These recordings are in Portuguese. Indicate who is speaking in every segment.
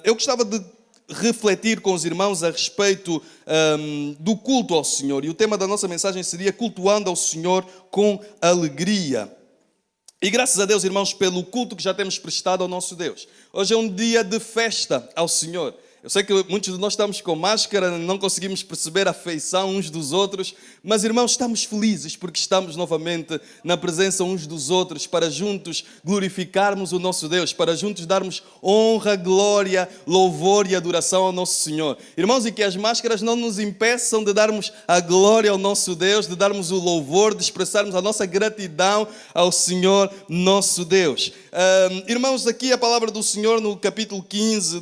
Speaker 1: Eu gostava de refletir com os irmãos a respeito do culto ao Senhor. E o tema da nossa mensagem seria cultuando ao Senhor com alegria. E graças a Deus, irmãos, pelo culto que já temos prestado ao nosso Deus. Hoje é um dia de festa ao Senhor. Eu sei que muitos de nós estamos com máscara, não conseguimos perceber a feição uns dos outros, mas, irmãos, estamos felizes porque estamos novamente na presença uns dos outros para juntos glorificarmos o nosso Deus, para juntos darmos honra, glória, louvor e adoração ao nosso Senhor. Irmãos, e que as máscaras não nos impeçam de darmos a glória ao nosso Deus, de darmos o louvor, de expressarmos a nossa gratidão ao Senhor, nosso Deus. Irmãos, aqui a palavra do Senhor no capítulo 15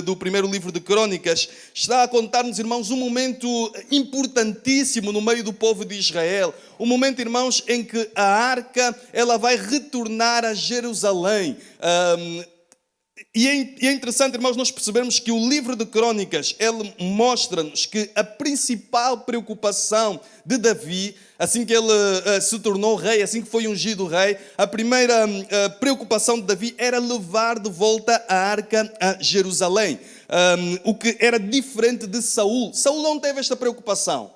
Speaker 1: do primeiro livro de Crônicas está a contar-nos, irmãos, um momento importantíssimo no meio do povo de Israel. Um momento, irmãos, em que a arca ela vai retornar a Jerusalém. E é interessante, irmãos, nós percebermos que o livro de Crônicas, ele mostra-nos que a principal preocupação de Davi, assim que ele se tornou rei, assim que foi ungido rei, a primeira preocupação de Davi era levar de volta a arca a Jerusalém. O que era diferente de Saul. Saul não teve esta preocupação,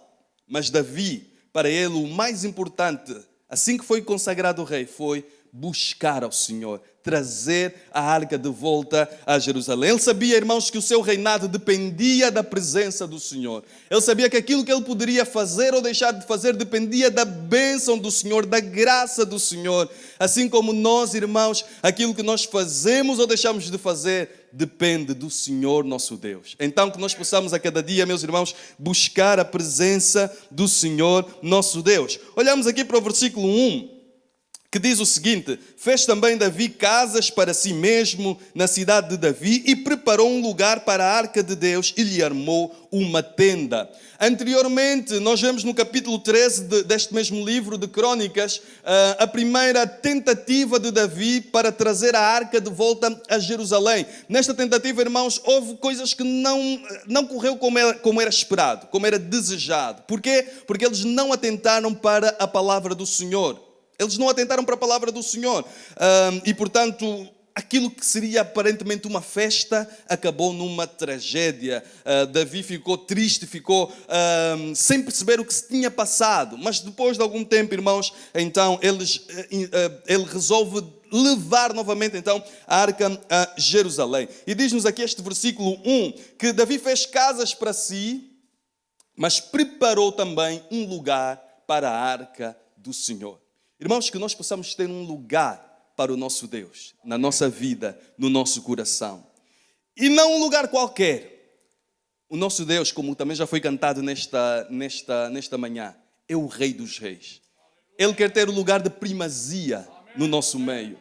Speaker 1: mas Davi, para ele, o mais importante, assim que foi consagrado rei, foi buscar ao Senhor, trazer a arca de volta a Jerusalém. Ele sabia, irmãos, que o seu reinado dependia da presença do Senhor. Ele sabia que aquilo que ele poderia fazer ou deixar de fazer dependia da bênção do Senhor, da graça do Senhor. Assim como nós, irmãos, aquilo que nós fazemos ou deixamos de fazer depende do Senhor, nosso Deus. Então, que nós possamos a cada dia, meus irmãos, buscar a presença do Senhor, nosso Deus. Olhamos aqui para o versículo 1. Que diz o seguinte: fez também Davi casas para si mesmo na cidade de Davi e preparou um lugar para a arca de Deus e lhe armou uma tenda. Anteriormente, nós vemos no capítulo 13 deste mesmo livro de Crônicas, a primeira tentativa de Davi para trazer a arca de volta a Jerusalém. Nesta tentativa, irmãos, houve coisas que não correu como era esperado, como era desejado. Porquê? Porque eles não atentaram para a palavra do Senhor. Eles não atentaram para a palavra do Senhor. E, portanto, aquilo que seria aparentemente uma festa acabou numa tragédia. Davi ficou triste, ficou sem perceber o que se tinha passado. Mas depois de algum tempo, irmãos, então ele resolve levar novamente então a arca a Jerusalém. E diz-nos aqui este versículo 1, que Davi fez casas para si, mas preparou também um lugar para a arca do Senhor. Irmãos, que nós possamos ter um lugar para o nosso Deus, na nossa vida, no nosso coração. E não um lugar qualquer. O nosso Deus, como também já foi cantado nesta manhã, é o Rei dos Reis. Ele quer ter o lugar de primazia no nosso meio.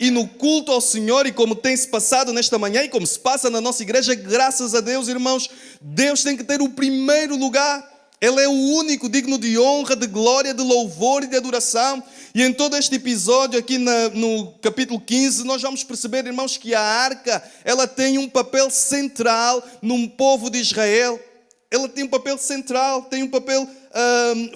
Speaker 1: E no culto ao Senhor, e como tem se passado nesta manhã, e como se passa na nossa igreja, graças a Deus, irmãos, Deus tem que ter o primeiro lugar. Ele é o único digno de honra, de glória, de louvor e de adoração. E em todo este episódio, aqui no capítulo 15, nós vamos perceber, irmãos, que a arca, ela tem um papel central no povo de Israel. Ela tem um papel central, tem um papel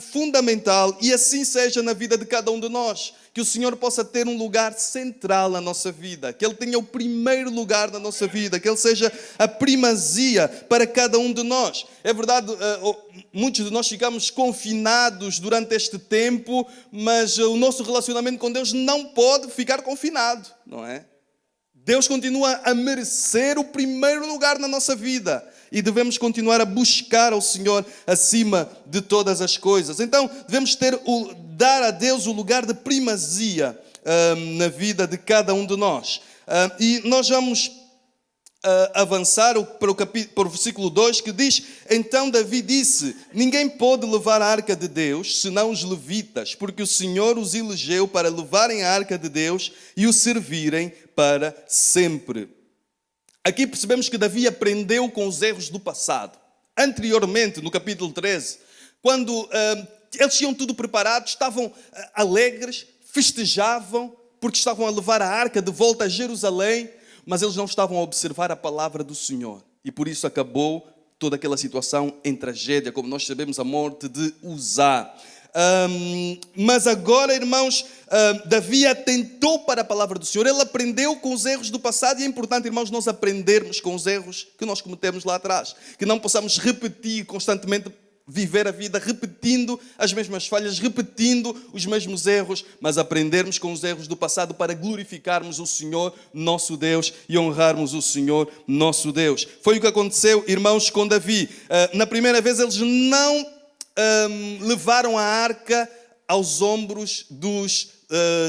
Speaker 1: fundamental. E assim seja na vida de cada um de nós. Que o Senhor possa ter um lugar central na nossa vida. Que Ele tenha o primeiro lugar na nossa vida. Que Ele seja a primazia para cada um de nós. É verdade, muitos de nós ficamos confinados durante este tempo, mas o nosso relacionamento com Deus não pode ficar confinado, não é? Deus continua a merecer o primeiro lugar na nossa vida. E devemos continuar a buscar ao Senhor acima de todas as coisas. Então, devemos dar a Deus o lugar de primazia na vida de cada um de nós. E nós vamos avançar para o versículo 2, que diz: então Davi disse: ninguém pode levar a arca de Deus, senão os levitas, porque o Senhor os elegeu para levarem a arca de Deus e o servirem para sempre. Aqui percebemos que Davi aprendeu com os erros do passado. Anteriormente, no capítulo 13, quando eles tinham tudo preparado, estavam alegres, festejavam, porque estavam a levar a arca de volta a Jerusalém, mas eles não estavam a observar a palavra do Senhor. E por isso acabou toda aquela situação em tragédia, como nós sabemos, a morte de Uzá. Mas agora, irmãos, Davi atentou para a palavra do Senhor. Ele aprendeu com os erros do passado. E é importante, irmãos, nós aprendermos com os erros que nós cometemos lá atrás. Que não possamos repetir constantemente, viver a vida repetindo as mesmas falhas, repetindo os mesmos erros, mas aprendermos com os erros do passado para glorificarmos o Senhor, nosso Deus, e honrarmos o Senhor, nosso Deus. Foi o que aconteceu, irmãos, com Davi. Na primeira vez eles não levaram a arca aos ombros dos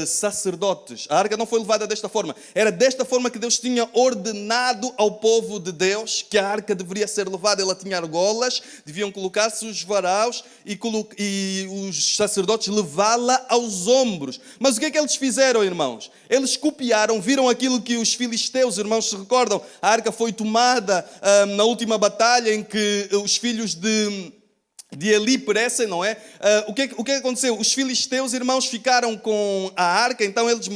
Speaker 1: sacerdotes. A arca não foi levada desta forma. Era desta forma que Deus tinha ordenado ao povo de Deus que a arca deveria ser levada. Ela tinha argolas, deviam colocar-se os varaus e os sacerdotes levá-la aos ombros. Mas o que é que eles fizeram, irmãos? Eles copiaram, viram aquilo que os filisteus, irmãos, se recordam. A arca foi tomada na última batalha em que os filhos de Eli perecem, não é? O que aconteceu? Os filisteus, irmãos, ficaram com a arca, então eles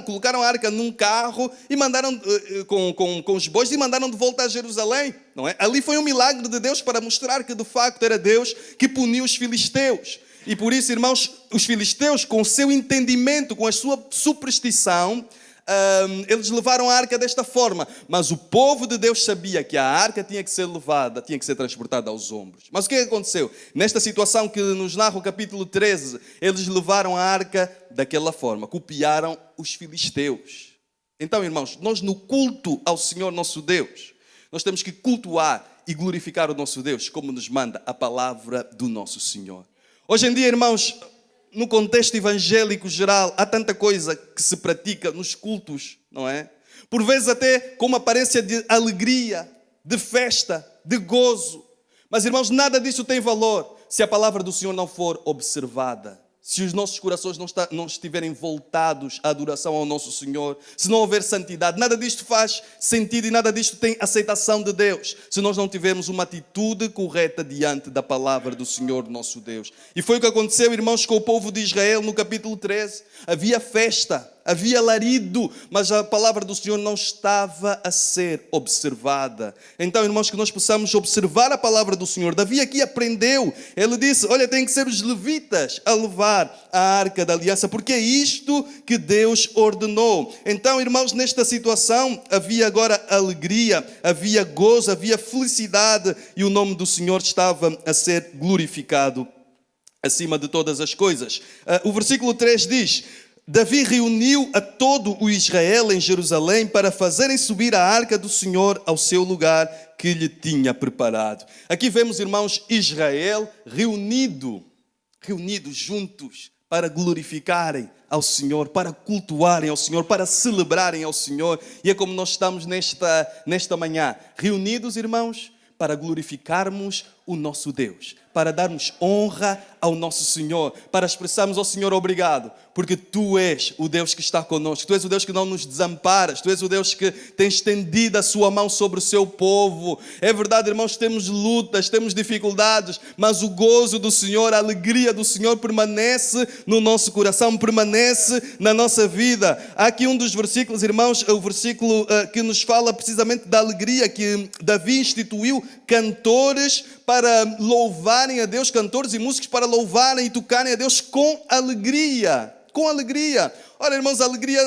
Speaker 1: colocaram a arca num carro e mandaram com os bois e mandaram de volta a Jerusalém, não é? Ali foi um milagre de Deus para mostrar que de facto era Deus que puniu os filisteus. E por isso, irmãos, os filisteus, com o seu entendimento, com a sua superstição, eles levaram a arca desta forma, mas o povo de Deus sabia que a arca tinha que ser levada, tinha que ser transportada aos ombros. Mas o que aconteceu? Nesta situação que nos narra o capítulo 13, eles levaram a arca daquela forma, copiaram os filisteus. Então, irmãos, nós no culto ao Senhor nosso Deus, nós temos que cultuar e glorificar o nosso Deus, como nos manda a palavra do nosso Senhor. Hoje em dia, irmãos, no contexto evangélico geral, há tanta coisa que se pratica nos cultos, não é? Por vezes até com uma aparência de alegria, de festa, de gozo. Mas, irmãos, nada disso tem valor se a palavra do Senhor não for observada. Se os nossos corações não estiverem voltados à adoração ao nosso Senhor, se não houver santidade, nada disto faz sentido e nada disto tem aceitação de Deus, se nós não tivermos uma atitude correta diante da palavra do Senhor nosso Deus. E foi o que aconteceu, irmãos, com o povo de Israel no capítulo 13. Havia festa, havia alarido, mas a palavra do Senhor não estava a ser observada. Então, irmãos, que nós possamos observar a palavra do Senhor. Davi aqui aprendeu. Ele disse, olha, tem que ser os levitas a levar a arca da aliança, porque é isto que Deus ordenou. Então, irmãos, nesta situação havia agora alegria, havia gozo, havia felicidade e o nome do Senhor estava a ser glorificado acima de todas as coisas. O versículo 3 diz, Davi reuniu a todo o Israel em Jerusalém para fazerem subir a arca do Senhor ao seu lugar que lhe tinha preparado. Aqui vemos, irmãos, Israel reunidos juntos para glorificarem ao Senhor, para cultuarem ao Senhor, para celebrarem ao Senhor. E é como nós estamos nesta manhã, reunidos, irmãos, para glorificarmos o nosso Deus, para darmos honra ao nosso Senhor, para expressarmos ao Senhor obrigado, porque Tu és o Deus que está conosco, Tu és o Deus que não nos desamparas, Tu és o Deus que tem estendido a Sua mão sobre o Seu povo. É verdade, irmãos, temos lutas, temos dificuldades, mas o gozo do Senhor, a alegria do Senhor permanece no nosso coração, permanece na nossa vida. Há aqui um dos versículos, irmãos, o versículo que nos fala precisamente da alegria, que Davi instituiu cantores para louvarem a Deus, cantores e músicos para louvarem e tocarem a Deus com alegria. Com alegria. Ora, irmãos, a alegria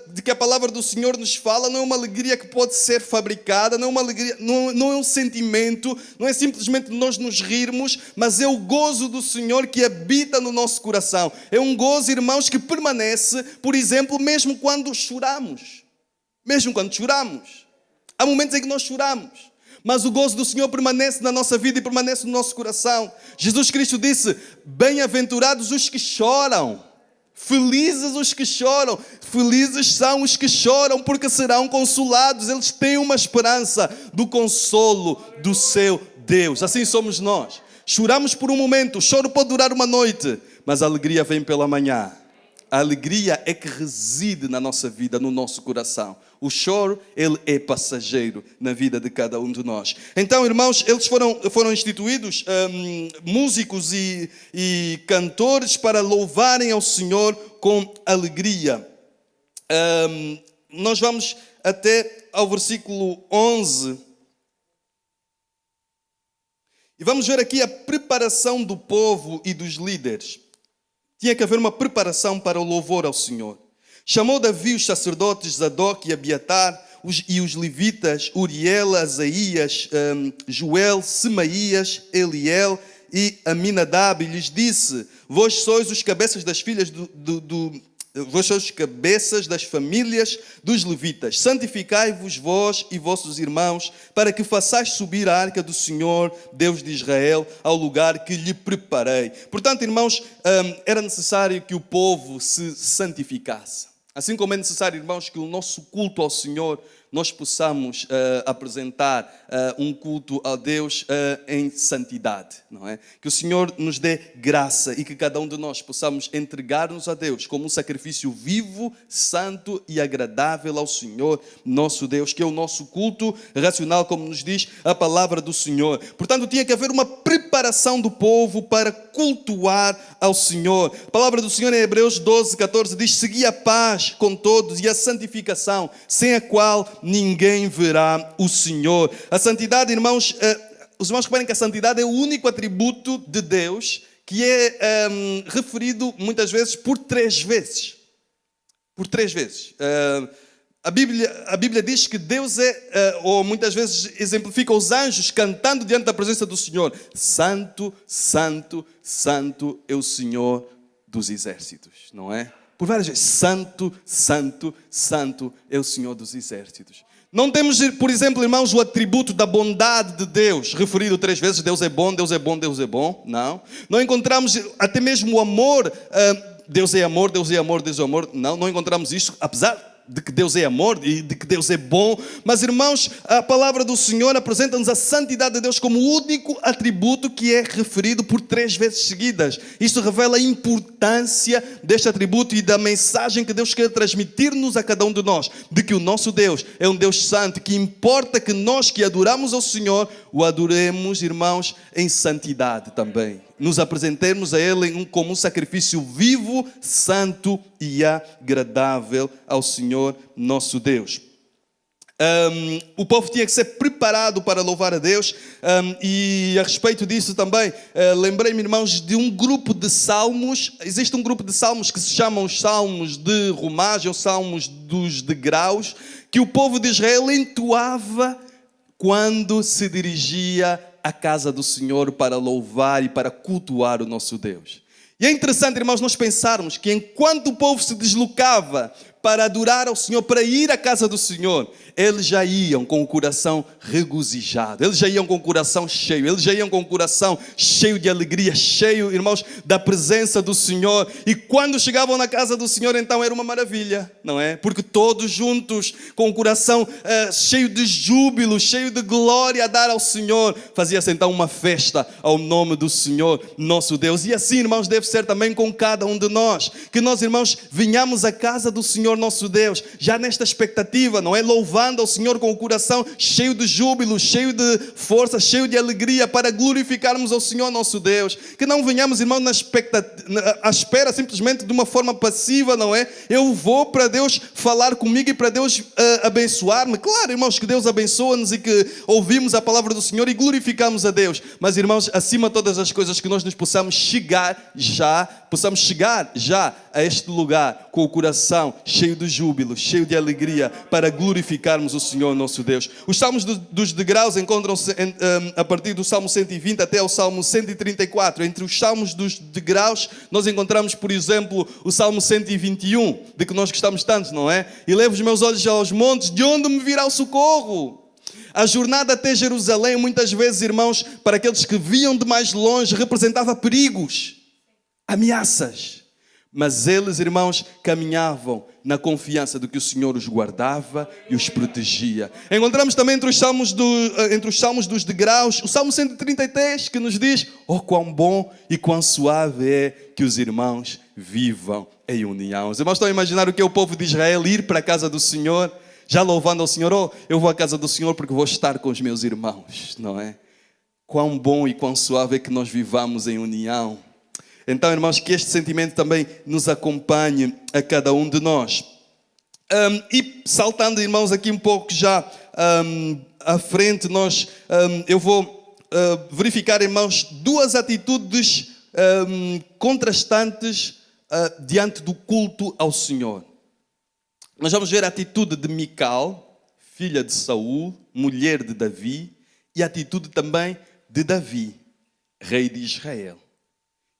Speaker 1: de que a palavra do Senhor nos fala não é uma alegria que pode ser fabricada, não é uma alegria, não é um sentimento, não é simplesmente nós nos rirmos, mas é o gozo do Senhor que habita no nosso coração. É um gozo, irmãos, que permanece, por exemplo, mesmo quando choramos. Mesmo quando choramos. Há momentos em que nós choramos. Mas o gozo do Senhor permanece na nossa vida e permanece no nosso coração. Jesus Cristo disse, bem-aventurados os que choram. Felizes os que choram. Felizes são os que choram porque serão consolados. Eles têm uma esperança do consolo do seu Deus. Assim somos nós. Choramos por um momento. O choro pode durar uma noite, mas a alegria vem pela manhã. A alegria é que reside na nossa vida, no nosso coração. O choro, ele é passageiro na vida de cada um de nós. Então, irmãos, eles foram instituídos músicos e cantores para louvarem ao Senhor com alegria. Nós vamos até ao versículo 11. E vamos ver aqui a preparação do povo e dos líderes. Tinha que haver uma preparação para o louvor ao Senhor. Chamou Davi os sacerdotes Zadok e Abiatar e os levitas Uriel, Asaías, Joel, Semaías, Eliel e Aminadab, e lhes disse: vós sois os cabeças das filhas vós sois os cabeças das famílias dos levitas. Santificai-vos vós e vossos irmãos, para que façais subir a arca do Senhor, Deus de Israel, ao lugar que lhe preparei. Portanto, irmãos, era necessário que o povo se santificasse. Assim como é necessário, irmãos, que o nosso culto ao Senhor nós possamos apresentar um culto a Deus em santidade, não é? Que o Senhor nos dê graça e que cada um de nós possamos entregar-nos a Deus como um sacrifício vivo, santo e agradável ao Senhor, nosso Deus, que é o nosso culto racional, como nos diz a palavra do Senhor. Portanto, tinha que haver uma preparação do povo para cultuar ao Senhor. A palavra do Senhor em Hebreus 12, 14 diz: segui a paz com todos e a santificação, sem a qual ninguém verá o Senhor. A santidade, irmãos, os irmãos reparem que a santidade é o único atributo de Deus que é referido muitas vezes por três vezes. Por três vezes. A Bíblia diz que Deus ou muitas vezes exemplifica os anjos cantando diante da presença do Senhor: santo, santo, santo é o Senhor dos exércitos, não é? Por várias vezes: santo, santo, santo é o Senhor dos exércitos. Não temos, por exemplo, irmãos, o atributo da bondade de Deus, referido três vezes: Deus é bom, Deus é bom, Deus é bom. Não encontramos até mesmo o amor, Deus é amor, Deus é amor, Deus é amor. Não encontramos isso, apesar de que Deus é amor e de que Deus é bom. Mas, irmãos, a palavra do Senhor apresenta-nos a santidade de Deus como o único atributo que é referido por três vezes seguidas. Isto revela a importância deste atributo e da mensagem que Deus quer transmitir-nos a cada um de nós, de que o nosso Deus é um Deus santo, que importa que nós que adoramos ao Senhor, o adoremos, irmãos, em santidade também. Nos apresentemos a Ele como um sacrifício vivo, santo e agradável ao Senhor nosso Deus. O povo tinha que ser preparado para louvar a Deus, e a respeito disso também lembrei-me, irmãos, de um grupo de salmos. Existe um grupo de salmos que se chamam os salmos de romagem, ou salmos dos degraus, que o povo de Israel entoava quando se dirigia à casa do Senhor para louvar e para cultuar o nosso Deus. E é interessante, irmãos, nós pensarmos que enquanto o povo se deslocava para adorar ao Senhor, para ir à casa do Senhor, eles já iam com o coração regozijado, eles já iam com o coração cheio, eles já iam com o coração cheio de alegria, cheio, irmãos, da presença do Senhor. E quando chegavam na casa do Senhor, então era uma maravilha, não é? Porque todos juntos, com o coração cheio de júbilo, cheio de glória a dar ao Senhor, fazia-se então uma festa ao nome do Senhor, nosso Deus. E assim, irmãos, deve ser também com cada um de nós, que nós, irmãos, venhamos à casa do Senhor, nosso Deus, já nesta expectativa, não é? Louvando ao Senhor com o coração cheio de júbilo, cheio de força, cheio de alegria, para glorificarmos ao Senhor nosso Deus. Que não venhamos, irmãos, à espera simplesmente de uma forma passiva, não é? Eu vou para Deus falar comigo e para Deus abençoar-me. Claro, irmãos, que Deus abençoa-nos e que ouvimos a palavra do Senhor e glorificamos a Deus. Mas, irmãos, acima de todas as coisas, que nós nos possamos chegar já a este lugar com o coração cheio de júbilo, cheio de alegria, para glorificarmos o Senhor nosso Deus. Os salmos dos degraus encontram-se a partir do Salmo 120 até ao Salmo 134. Entre os salmos dos degraus nós encontramos, por exemplo, o Salmo 121, de que nós gostamos tanto, não é? Elevo os meus olhos aos montes, de onde me virá o socorro? A jornada até Jerusalém, muitas vezes, irmãos, para aqueles que viam de mais longe, representava perigos, ameaças. Mas eles, irmãos, caminhavam na confiança de que o Senhor os guardava e os protegia. Encontramos também entre os salmos dos degraus, o Salmo 133, que nos diz: oh, quão bom e quão suave é que os irmãos vivam em união. Os irmãos estão a imaginar o que é o povo de Israel ir para a casa do Senhor, já louvando ao Senhor: oh, eu vou à casa do Senhor porque vou estar com os meus irmãos, não é? Quão bom e quão suave é que nós vivamos em união. Então, irmãos, que este sentimento também nos acompanhe a cada um de nós. E saltando, irmãos, aqui um pouco já à frente, eu vou verificar, irmãos, duas atitudes contrastantes diante do culto ao Senhor. Nós vamos ver a atitude de Mical, filha de Saul, mulher de Davi, e a atitude também de Davi, rei de Israel.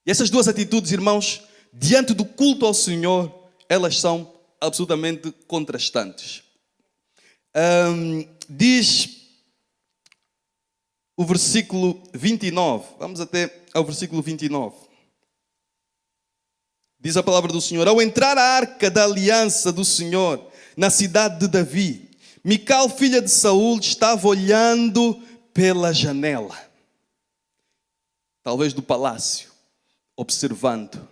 Speaker 1: E essas duas atitudes, irmãos, diante do culto ao Senhor, elas são absolutamente contrastantes. Diz o versículo 29, vamos até ao versículo 29. Diz a palavra do Senhor: ao entrar a arca da aliança do Senhor na cidade de Davi, Mical, filha de Saul, estava olhando pela janela, talvez do palácio, observando.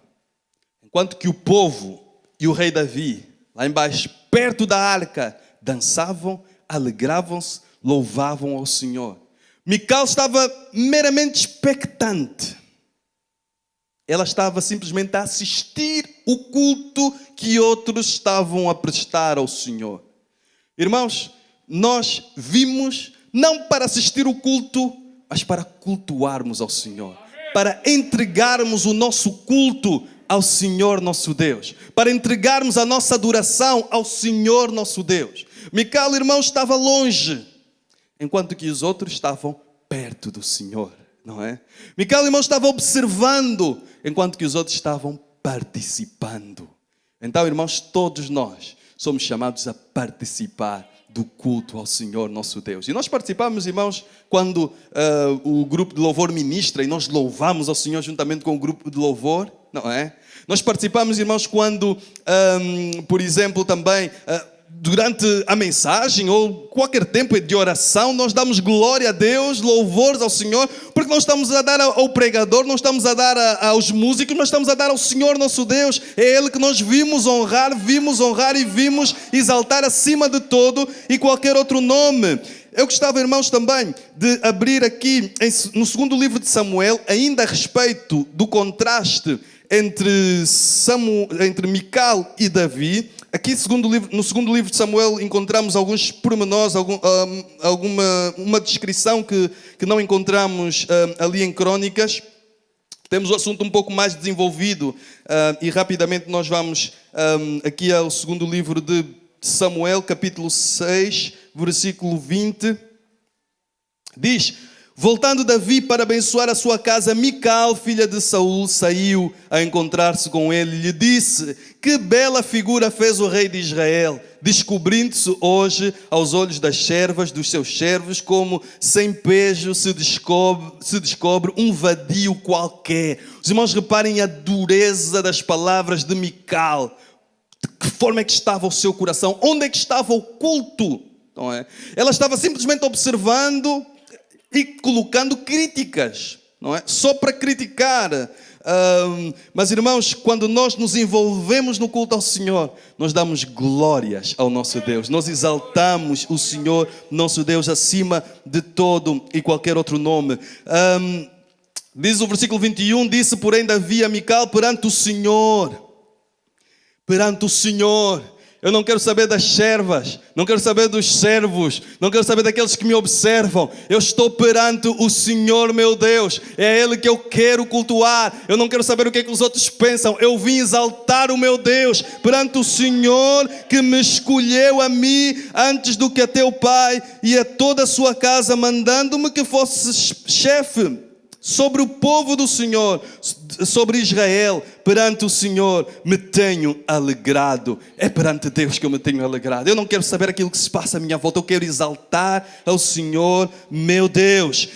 Speaker 1: Enquanto que o povo e o rei Davi, lá embaixo, perto da arca, dançavam, alegravam-se, louvavam ao Senhor. Mical estava meramente expectante. Ela estava simplesmente a assistir o culto que outros estavam a prestar ao Senhor. Irmãos, nós vimos não para assistir o culto, mas para cultuarmos ao Senhor. Para entregarmos o nosso culto ao Senhor nosso Deus. Para entregarmos a nossa adoração ao Senhor nosso Deus. Mical, irmão, estava longe, enquanto que os outros estavam perto do Senhor, não é? Mical, irmão, estava observando, enquanto que os outros estavam participando. Então, irmãos, todos nós somos chamados a participar do culto ao Senhor nosso Deus. E nós participamos, irmãos, quando o grupo de louvor ministra e nós louvamos ao Senhor juntamente com o grupo de louvor, não é? Nós participamos, irmãos, quando, por exemplo, também durante a mensagem ou qualquer tempo de oração, nós damos glória a Deus, louvores ao Senhor, porque não estamos a dar ao pregador, não estamos a dar aos músicos, nós estamos a dar ao Senhor nosso Deus. É Ele que nós vimos honrar e vimos exaltar acima de todo e qualquer outro nome. Eu gostava, irmãos, também de abrir aqui no segundo livro de Samuel, ainda a respeito do contraste entre Mical e Davi. Aqui no segundo livro de Samuel encontramos alguns pormenores, uma descrição que não encontramos ali em Crônicas. Temos o assunto um pouco mais desenvolvido e rapidamente nós vamos aqui ao segundo livro de Samuel, capítulo 6, versículo 20. Diz: voltando Davi para abençoar a sua casa, Mical, filha de Saul, saiu a encontrar-se com ele e lhe disse: que bela figura fez o rei de Israel, descobrindo-se hoje aos olhos das servas, dos seus servos, como sem pejo se descobre um vadio qualquer. Os irmãos, reparem a dureza das palavras de Mical. De que forma é que estava o seu coração? Onde é que estava o culto? Não é? Ela estava simplesmente observando e colocando críticas, não é? Só para criticar. Mas, irmãos, quando nós nos envolvemos no culto ao Senhor, nós damos glórias ao nosso Deus. Nós exaltamos o Senhor, nosso Deus, acima de todo e qualquer outro nome. Diz o versículo 21, disse, porém, Davi a Mical perante o Senhor. Perante o Senhor. Eu não quero saber das servas, não quero saber dos servos, não quero saber daqueles que me observam. Eu estou perante o Senhor meu Deus, é Ele que eu quero cultuar. Eu não quero saber o que é que os outros pensam. Eu vim exaltar o meu Deus perante o Senhor que me escolheu a mim antes do que a teu pai e a toda a sua casa, mandando-me que fosse chefe sobre o povo do Senhor, sobre Israel. Perante o Senhor me tenho alegrado. É perante Deus que eu me tenho alegrado. Eu não quero saber aquilo que se passa à minha volta. Eu quero exaltar ao Senhor meu Deus.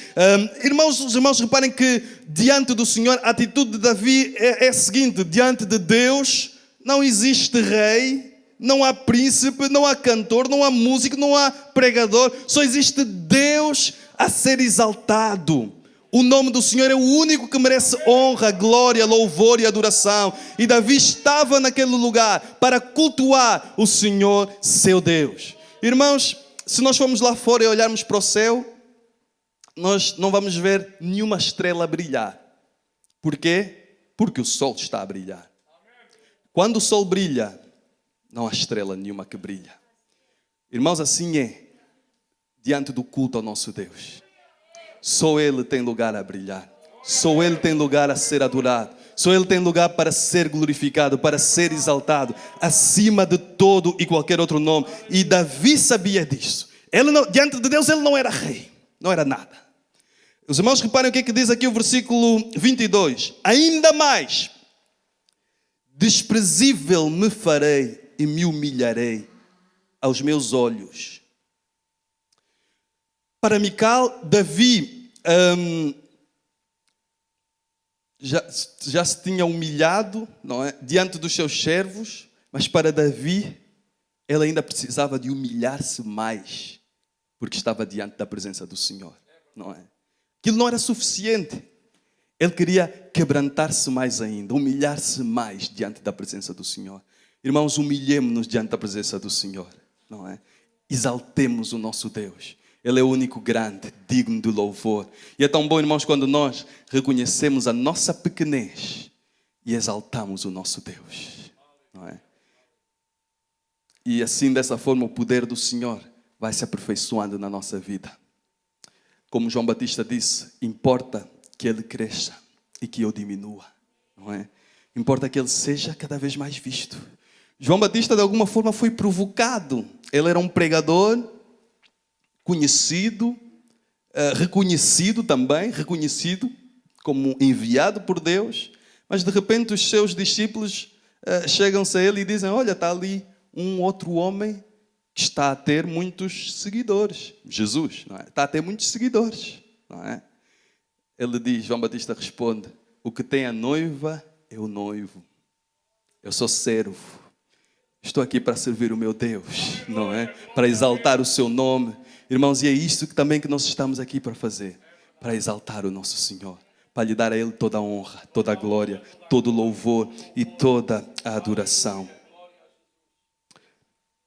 Speaker 1: Os irmãos reparem que diante do Senhor a atitude de Davi é a seguinte: diante de Deus não existe rei, não há príncipe, não há cantor, não há músico, não há pregador. Só existe Deus a ser exaltado. O nome do Senhor é o único que merece honra, glória, louvor e adoração. E Davi estava naquele lugar para cultuar o Senhor, seu Deus. Irmãos, se nós formos lá fora e olharmos para o céu, nós não vamos ver nenhuma estrela brilhar. Por quê? Porque o sol está a brilhar. Quando o sol brilha, não há estrela nenhuma que brilha. Irmãos, assim é diante do culto ao nosso Deus. Só Ele tem lugar a brilhar. Só Ele tem lugar a ser adorado. Só Ele tem lugar para ser glorificado, para ser exaltado, acima de todo e qualquer outro nome. E Davi sabia disso. Diante de Deus ele não era rei, não era nada. Os irmãos reparem o que é que diz aqui o versículo 22. Ainda mais, desprezível me farei e me humilharei aos meus olhos. Para Mical, Davi já se tinha humilhado, não é, diante dos seus servos, mas para Davi, ele ainda precisava de humilhar-se mais, porque estava diante da presença do Senhor, não é? Aquilo não era suficiente. Ele queria quebrantar-se mais ainda, humilhar-se mais diante da presença do Senhor. Irmãos, humilhemos-nos diante da presença do Senhor, não é? Exaltemos o nosso Deus. Ele é o único grande, digno de louvor. E é tão bom, irmãos, quando nós reconhecemos a nossa pequenez e exaltamos o nosso Deus, não é? E assim, dessa forma, o poder do Senhor vai se aperfeiçoando na nossa vida. Como João Batista disse, importa que Ele cresça e que eu diminua, não é? Importa que Ele seja cada vez mais visto. João Batista, de alguma forma, foi provocado. Ele era um pregador conhecido, reconhecido também, reconhecido como enviado por Deus, mas de repente os seus discípulos chegam-se a ele e dizem: olha, está ali um outro homem que está a ter muitos seguidores. Jesus, não é? Está a ter muitos seguidores, não é? Ele diz, João Batista responde: o que tem a noiva é o noivo. Eu sou servo. Estou aqui para servir o meu Deus, não é? Para exaltar o seu nome. Irmãos, e é isto que nós estamos aqui para fazer. Para exaltar o nosso Senhor. Para lhe dar a Ele toda a honra, toda a glória, todo o louvor e toda a adoração.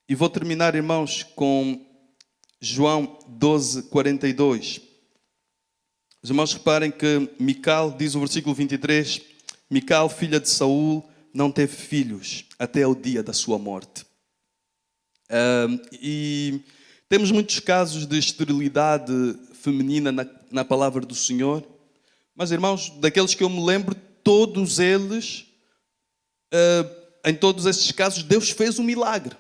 Speaker 1: E vou terminar, irmãos, com João 12:42. Os irmãos reparem que Mical, diz o versículo 23, Mical, filha de Saul, não teve filhos até o dia da sua morte. E temos muitos casos de esterilidade feminina na palavra do Senhor. Mas, irmãos, daqueles que eu me lembro, todos eles, em todos esses casos, Deus fez um milagre.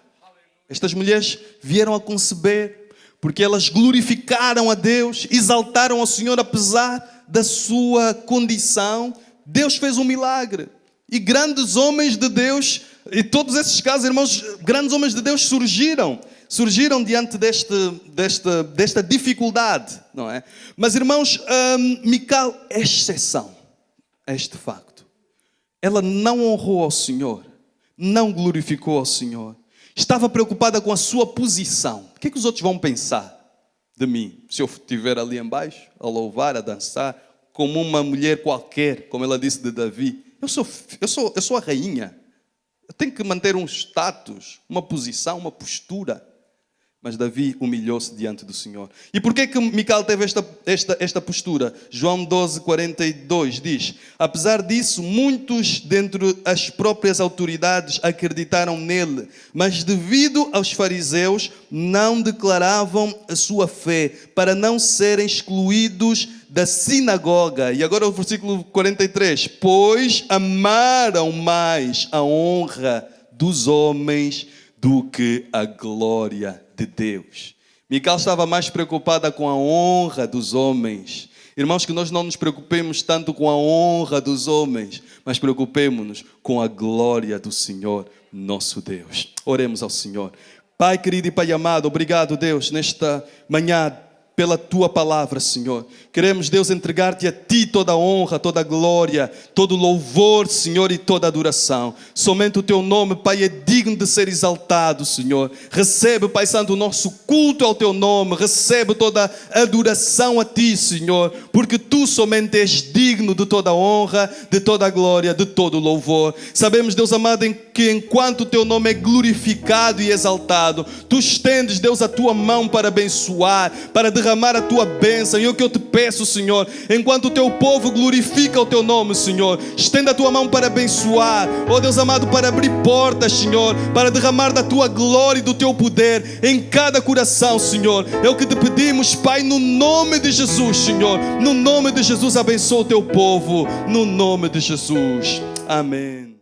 Speaker 1: Estas mulheres vieram a conceber porque elas glorificaram a Deus, exaltaram ao Senhor apesar da sua condição. Deus fez um milagre. E grandes homens de Deus, e todos esses casos, irmãos, grandes homens de Deus surgiram diante desta dificuldade, não é? Mas, irmãos, Mical é exceção a este facto. Ela não honrou ao Senhor, não glorificou ao Senhor. Estava preocupada com a sua posição. O que é que os outros vão pensar de mim? Se eu estiver ali embaixo, a louvar, a dançar, como uma mulher qualquer, como ela disse de Davi. Eu sou a rainha. Eu tenho que manter um status, uma posição, uma postura. Mas Davi humilhou-se diante do Senhor. E por que Mical teve esta postura? João 12:42 diz: apesar disso, muitos dentre as próprias autoridades acreditaram nele, mas devido aos fariseus não declaravam a sua fé, para não serem excluídos da sinagoga. E agora o versículo 43: pois amaram mais a honra dos homens do que a glória de Deus. Mical estava mais preocupada com a honra dos homens. Irmãos, que nós não nos preocupemos tanto com a honra dos homens, mas preocupemos-nos com a glória do Senhor, nosso Deus. Oremos ao Senhor. Pai querido e Pai amado, obrigado, Deus, nesta manhã, pela Tua palavra, Senhor. Queremos, Deus, entregar-te a Ti toda a honra, toda a glória, todo o louvor, Senhor, e toda a adoração. Somente o Teu nome, Pai, é digno de ser exaltado, Senhor. Recebe, Pai Santo, o nosso culto ao Teu nome. Recebe toda a adoração a Ti, Senhor, porque Tu somente és digno de toda a honra, de toda a glória, de todo o louvor. Sabemos, Deus amado, que enquanto o Teu nome é glorificado e exaltado, Tu estendes, Deus, a Tua mão para abençoar, para derramar derramar a tua bênção. E é o que eu te peço, Senhor, enquanto o teu povo glorifica o teu nome, Senhor, estenda a tua mão para abençoar, ó Deus amado, para abrir portas, Senhor, para derramar da tua glória e do teu poder em cada coração, Senhor. É o que te pedimos, Pai, no nome de Jesus, Senhor. No nome de Jesus, abençoa o teu povo, no nome de Jesus. Amém.